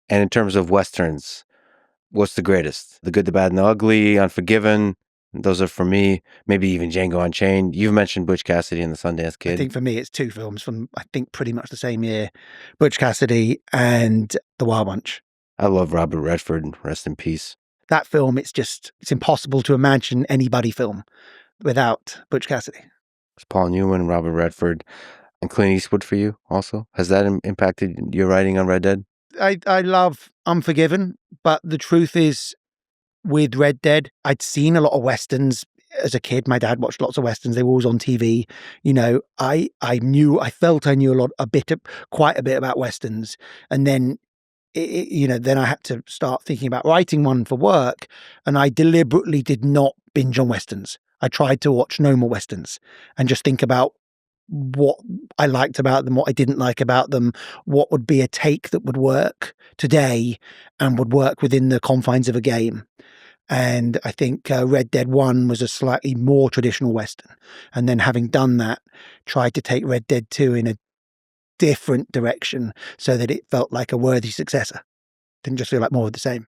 And in terms of Westerns, what's the greatest? The Good, the Bad, and the Ugly, Unforgiven. Those are for me. Maybe even Django Unchained. You've mentioned Butch Cassidy and the Sundance Kid. I think for me, it's two films from, I think, pretty much the same year. Butch Cassidy and The Wild Bunch. I love Robert Redford. Rest in peace. That film, it's impossible to imagine anybody film without Butch Cassidy. It's Paul Newman, Robert Redford, and Clint Eastwood for you also. Has that impacted your writing on Red Dead? I love Unforgiven, but the truth is, with Red Dead, I'd seen a lot of Westerns as a kid. My dad watched lots of Westerns. They were always on TV. You know, I felt I knew quite a bit about Westerns. And then, then I had to start thinking about writing one for work. And I deliberately did not binge on Westerns. I tried to watch no more Westerns and just think about what I liked about them, what I didn't like about them, what would be a take that would work today and would work within the confines of a game. And I think Red Dead 1 was a slightly more traditional Western. And then having done that, tried to take Red Dead 2 in a different direction so that it felt like a worthy successor. Didn't just feel like more of the same.